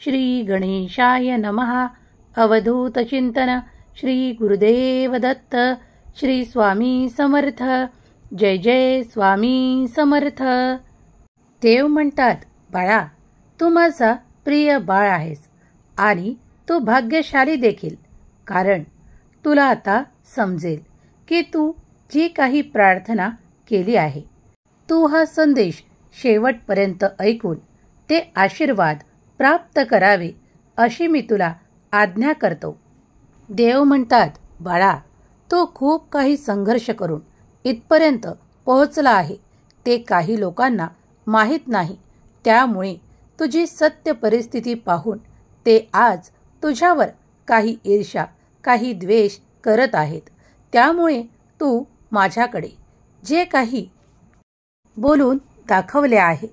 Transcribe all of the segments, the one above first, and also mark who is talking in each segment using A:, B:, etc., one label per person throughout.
A: श्री गणेशाय नमः. अवधूत चिंतन. श्री गुरुदेव दत्त. श्री स्वामी समर्थ. जय जय स्वामी समर्थ. देव म्हणतात, बाळा, तू माझा प्रिय बाळ आहेस आणि तू भाग्यशाली देखील. कारण तुला आता समजेल की तू जी काही प्रार्थना केली आहे, तू हा संदेश शेवटपर्यंत ऐकून ते आशीर्वाद प्राप्त करावे अशी मी तुला आज्ञा करतो. देव म्हणतात, बाळा, तू खूप काही संघर्ष करून इथपर्यंत पोहोचला आहे. ते काही लोकांना माहीत नाही. त्यामुळे तुझी सत्य परिस्थिती पाहून ते आज तुझ्यावर काही ईर्ष्या, काही द्वेष करत आहेत. त्यामुळे तू माझ्याकडे जे काही बोलून दाखवले आहे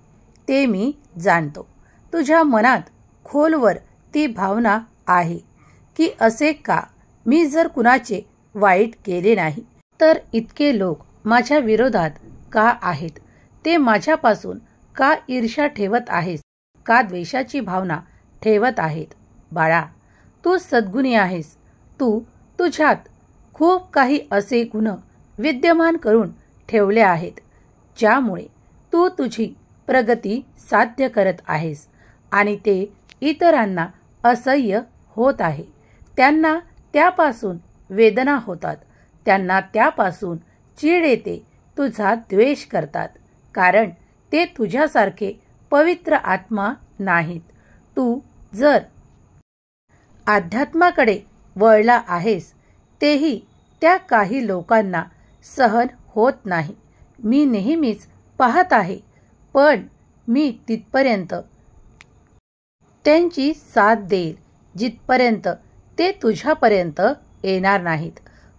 A: ते मी जाणतो. तुझ्या मनात खोलवर ती भावना आहे की असे का, मी जर कुणाचे वाईट केले नाही तर इतके लोक माझ्या विरोधात का आहेत, ते माझ्यापासून का ईर्ष्या ठेवत आहेत, का द्वेषाची भावना ठेवत आहेत. बाळा, तू सद्गुणी आहेस. तू तुझ्यात खूप काही असे गुण विद्यमान करून ठेवले आहेत ज्यामुळे तू तुझी प्रगती साध्य करत आहेस आणि ते इतरांना असह्य होत आहे. त्यांना त्यापासून वेदना होतात, त्यांना त्यापासून चीड येते, तुझा द्वेष करतात, कारण ते तुझ्यासारखे पवित्र आत्मा नाहीत. तू जर अध्यात्माकडे वळला आहेस, तेही त्या काही लोकांना सहन होत नाही. मी नेहमीच पाहत आहे, पण मी तिथपर्यंत त्यांची साथ देईल जिथपर्यंत ते तुझ्यापर्यंत येणार नाहीत.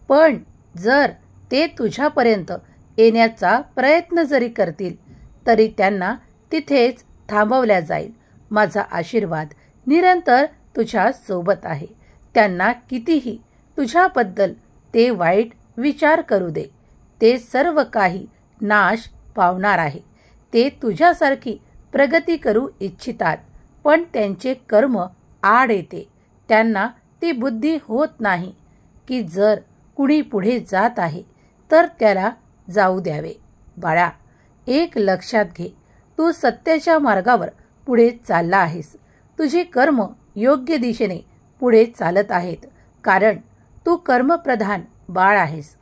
A: पण जर ते तुझ्यापर्यंत येण्याचा प्रयत्न जरी करतील तरी त्यांना तिथेच थांबवल्या जाईल. माझा आशीर्वाद निरंतर तुझ्या सोबत आहे. त्यांना कितीही तुझ्याबद्दल ते वाईट विचार करू दे, ते सर्व काही नाश पावणार आहे. ते तुझ्यासारखी प्रगती करू इच्छितात, पण त्यांचे कर्म आड येते. त्यांना ती बुद्धी होत नाही की जर कुणी पुढे जात आहे तर त्याला जाऊ द्यावे. बाळा, एक लक्षात घे, तू सत्याच्या मार्गावर पुढे चालला आहेस. तुझी कर्म योग्य दिशेने पुढे चालत आहेत, कारण तू कर्मप्रधान बाळ आहेस.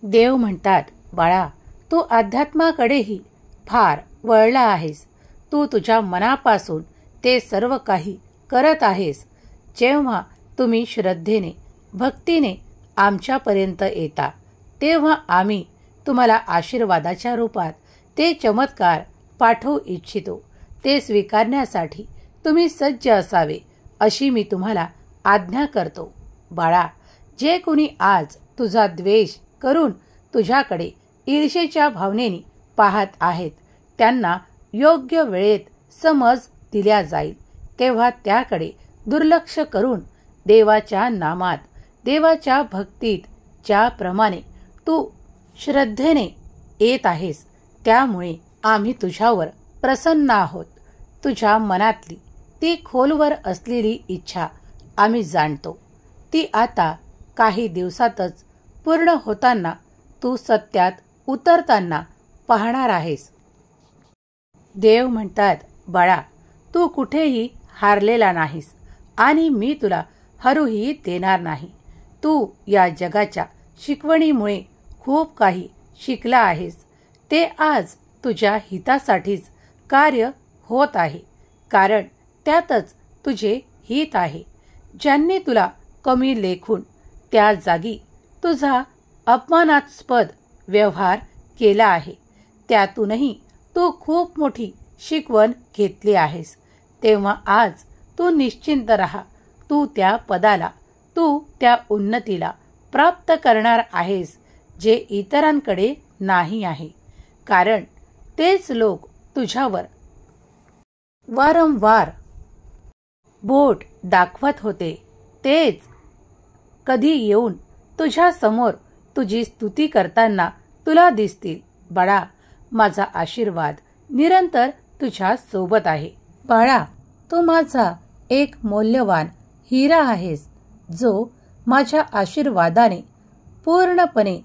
A: देव म्हणतात, बाळा, तू अध्यात्माकडेही फार वळला आहेस. तू तुझ्या मनापासून ते सर्व काही करत आहेस. जेव्हा तुम्ही श्रद्धेने, भक्तीने आमच्यापर्यंत येता, तेव्हा आम्ही तुम्हाला आशीर्वादाच्या रूपात ते चमत्कार पाठवू इच्छितो. ते स्वीकारण्यासाठी तुम्ही सज्ज असावे अशी मी तुम्हाला आज्ञा करतो. बाळा, जे कोणी आज तुझा द्वेष करून तुझ्याकडे ईर्षेच्या भावनेने पाहत आहेत, त्यांना योग्य वेळेत समज दिल्या जाईल. तेव्हा त्याकडे दुर्लक्ष करून देवाच्या नामात, देवाच्या भक्तीत ज्याप्रमाणे तू श्रद्धेने येत आहेस, त्यामुळे आम्ही तुझ्यावर प्रसन्न आहोत. तुझ्या मनातली ती खोलवर असलेली इच्छा आम्ही जाणतो. ती आता काही दिवसातच पूर्ण होताना तू सत्यात उतरताना पाहणार आहेस. देव म्हणतात, बाळा, तू कुठेही हारलेला नाहीस आणि मी तुला हरूही देणार नाही. तू या जगाच्या शिकवणीमुळे खूप काही शिकला आहेस. ते आज तुझ्या हितासाठीच कार्य होत आहे, कारण त्यातच तुझे हित आहे. ज्यांनी तुला कमी लेखून त्या जागी तुझा अपमानास्पद व्यवहार केला आहे, त्यातूनही तू खूप मोठी शिकवण घेतली आहेस. तेव्हा आज तू निश्चिंत राहा. तू त्या पदाला, तू त्या उन्नतीला प्राप्त करणार आहेस जे इतरांकडे नाही आहे. कारण तेच लोक तुझ्यावर वारंवार बोट दाखवत होते, तेच कधी येऊन तुझ्या समोर तुझी स्तुती करताना तुला दिसतील. बाळा, माझा आशीर्वाद निरंतर तुझ्या सोबत आहे. बाळा, तू माझा एक मौल्यवान हिरा आहेस जो माझ्या आशीर्वादाने पूर्णपणे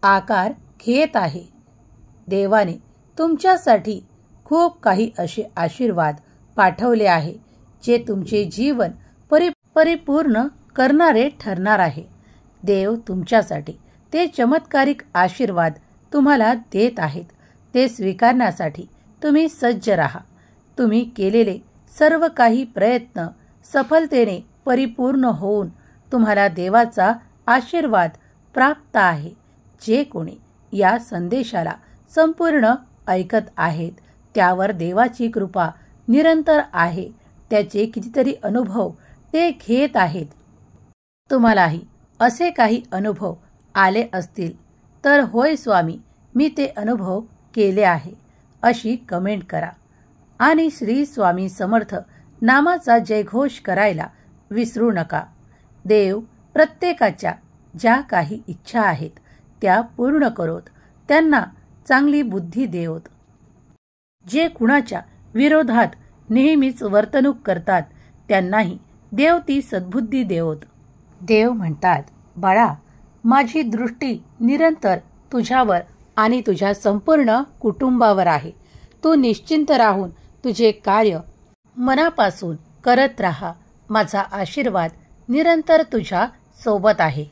A: आकार घेत आहे. देवाने तुमच्यासाठी खूप काही असे आशीर्वाद पाठवले आहे जे तुमचे जीवन परिपूर्ण करणारे ठरणार आहे. देव तुमच्यासाठी ते चमत्कारिक आशीर्वाद तुम्हाला देत आहेत. ते स्वीकारण्यासाठी तुम्ही सज्ज राहा. तुम्ही केलेले सर्व काही प्रयत्न सफलतेने परिपूर्ण होऊन तुम्हाला देवाचा आशीर्वाद प्राप्त आहे. जे कोणी या संदेशाला संपूर्ण ऐकत आहेत त्यावर देवाची कृपा निरंतर आहे. त्याचे कितीतरी अनुभव ते घेत आहेत. तुम्हालाही असे काही अनुभव आले असतील तर होय स्वामी, मी ते अनुभव केले आहे अशी कमेंट करा आणि श्री स्वामी समर्थ नामाचा जयघोष करायला विसरू नका. देव प्रत्येकाच्या ज्या काही इच्छा आहेत त्या पूर्ण करोत. त्यांना चांगली बुद्धी देवोत. जे कुणाच्या विरोधात नेहमीच वर्तणूक करतात त्यांनाही देव ती सद्बुद्धी देवोत. देव म्हणतात, बाळा, माझी दृष्टी निरंतर तुझ्यावर आणि तुझ्या संपूर्ण कुटुंबावर आहे. तू निश्चिंत राहून तुझे कार्य मनापासून करत राहा. माझा आशीर्वाद निरंतर तुझ्या सोबत आहे.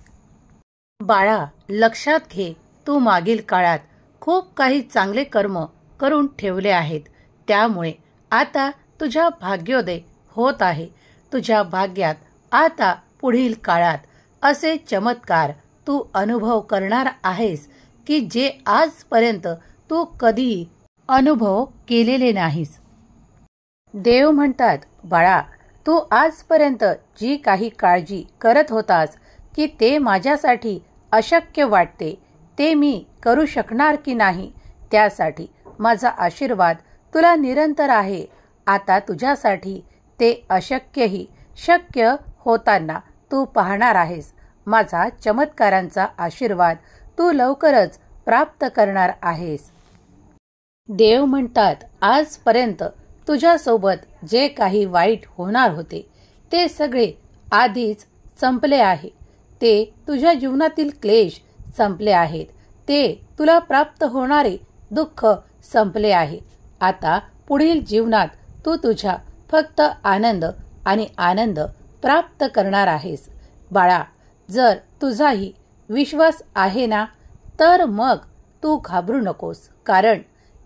A: बाळा, लक्षात घे, तू मागील काळात खूप काही चांगले कर्म करून ठेवले आहेत. त्यामुळे आता तुझ्या भाग्योदय होत आहे. तुझ्या भाग्यात आता पुढील काळात असे चमत्कार तू अनुभव करणार आहेस की जे आजपर्यंत तू कधीही अनुभव केलेले नाहीस. देव म्हणतात, बाळा, तू आजपर्यंत जी काही काळजी करत होतास की ते माझ्यासाठी अशक्य वाटते, ते मी करू शकणार की नाही, त्यासाठी माझा आशीर्वाद तुला निरंतर आहे. आता तुझ्यासाठी ते अशक्यही शक्य होताना तू पाहणार आहेस. माझा चमत्कारांचा आशीर्वाद तू लवकरच प्राप्त करणार आहेस. देव म्हणतात, आजपर्यंत तुझ्यासोबत जे काही वाईट होणार होते ते सगळे आधीच संपले आहे. ते तुझ्या जीवनातील क्लेश संपले आहेत. ते तुला प्राप्त होणारे दुःख संपले आहे. आता पुढील जीवनात तू तुझ्या फक्त आनंद आणि आनंद प्राप्त करणार आहेस. बाळा, जर तुझाही विश्वास आहे ना, तर मग तू घाबरू नकोस. कारण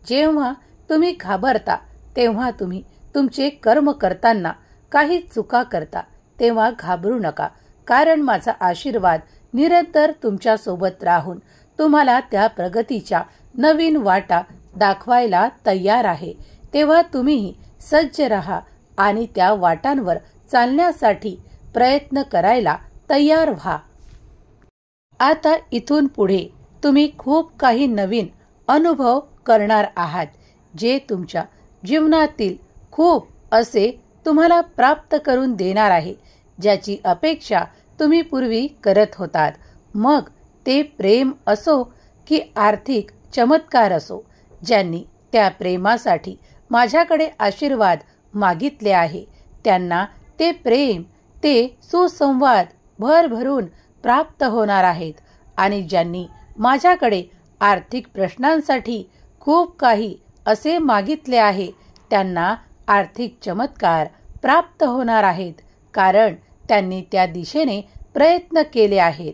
A: जेव्हा तुम्ही घाबरता तेव्हा तुम्ही तुमचे कर्म करताना काही चुका करता. तेव्हा घाबरू नका, कारण माझा आशीर्वाद निरंतर तुमच्या सोबत राहून तुम्हाला त्या प्रगतीच्या नवीन वाटा दाखवायला तयार आहे. तेव्हा तुम्हीही सज्ज राहा आणि त्या वाटांवर चालण्यासाठी प्रयत्न करायला तयार व्हा. आता इथून पुढे तुम्ही खूप काही नवीन अनुभव करणार आहात जे तुमच्या जीवनातील खूप असे तुम्हाला प्राप्त करून देणार आहे, ज्याची अपेक्षा तुम्ही पूर्वी करत होतात. मग ते प्रेम असो की आर्थिक चमत्कार असो, ज्यांनी त्या प्रेमासाठी माझ्याकडे आशीर्वाद मागितले आहे त्यांना ते प्रेम, ते सुसंवाद भरभरून प्राप्त होणार आहेत. आणि ज्यांनी माझ्याकडे आर्थिक प्रश्नांसाठी खूप काही असे मागितले आहे त्यांना आर्थिक चमत्कार प्राप्त होणार आहेत, कारण त्यांनी त्या दिशेने प्रयत्न केले आहेत.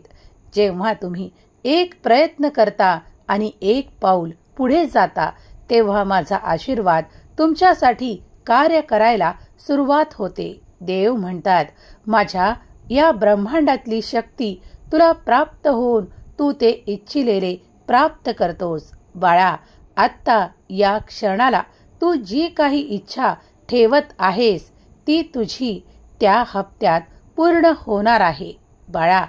A: जेव्हा तुम्ही एक प्रयत्न करता आणि एक पाऊल पुढे जाता तेव्हा माझा आशीर्वाद तुमच्यासाठी कार्य करायला सुरुवात होते. देव म्हणतात, माझ्या या ब्रह्मांडातली शक्ती तुला प्राप्त होऊन तू ते इच्छिलेले प्राप्त करतोस. बाळा, आत्ता या क्षणाला तू जी काही इच्छा ठेवत आहेस ती तुझी त्या हप्त्यात पूर्ण होणार आहे. बाळा,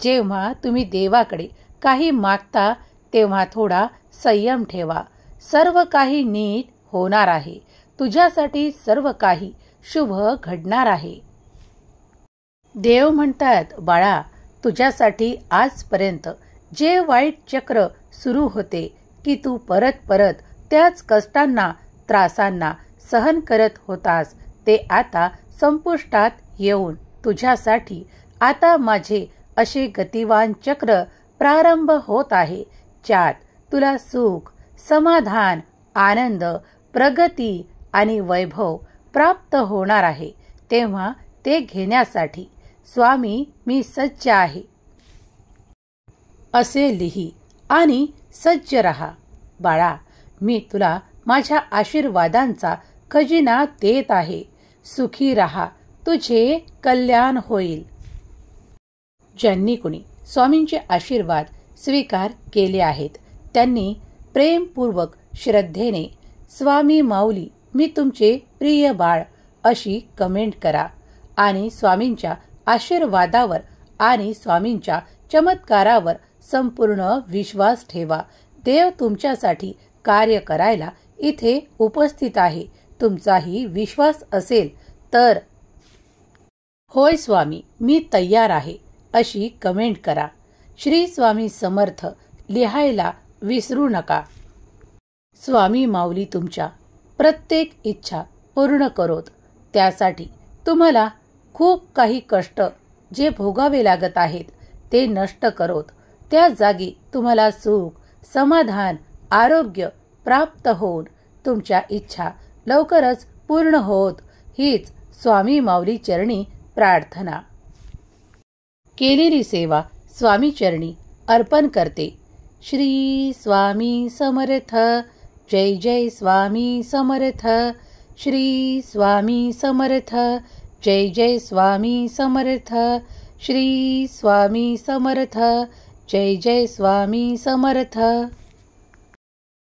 A: जेव्हा तुम्ही देवाकडे काही मागता तेव्हा थोडा संयम ठेवा. सर्व काही नीट होणार आहे. तुझ्यासाठी सर्व काही शुभ घडणार आहे. देव म्हणतात, बाळा, तुझ्यासाठी आजपर्यंत जे वाईट चक्र सुरू होते की तू परत परत त्याच कष्टांना त्रासांना सहन करत होतास ते आता संपुष्टात येऊन तुझ्यासाठी आता माझे असे गतिवान चक्र प्रारंभ होत आहे, ज्यात तुला सुख, समाधान, आनंद, प्रगती आणि वैभव प्राप्त होणार आहे. तेव्हा ते घेण्यासाठी स्वामी मी सज्ज आहे असे लिही आणि सज्ज रहा. बाळा, मी तुला माझ्या आशीर्वादांचा खजिना देत आहे. सुखी रहा, तुझे कल्याण होईल. ज्यांनी कुणी स्वामींचे आशीर्वाद स्वीकार केले आहेत त्यांनी प्रेमपूर्वक श्रद्धेने स्वामी माऊली मी तुमचे प्रिय बाळ अशी कमेंट करा आणि स्वामींच्या आशीर्वादावर आणि स्वामींच्या चमत्कारावर संपूर्ण विश्वास ठेवा. देव तुमच्यासाठी कार्य करायला इथे उपस्थित आहे. तुमचाही विश्वास असेल तर होय स्वामी मी तयार आहे अशी कमेंट करा. श्री स्वामी समर्थ लिहायला विसरू नका. स्वामी माऊली तुमच्या प्रत्येक इच्छा पूर्ण करोत. त्यासाठी तुम्हाला खूप काही कष्ट जे भोगावे लागत आहेत ते नष्ट करोत. त्या जागी तुम्हाला सुख, समाधान, आरोग्य प्राप्त होऊन तुमच्या इच्छा लवकरच पूर्ण होत हीच स्वामी माऊली चरणी प्रार्थना. केलेली सेवा स्वामी चरणी अर्पण करते. श्री स्वामी समर्थ. जय जय स्वामी समर्थ. श्री स्वामी समर्थ. जय जय स्वामी समर्थ. श्री स्वामी समर्थ. जय जय स्वामी समर्थ.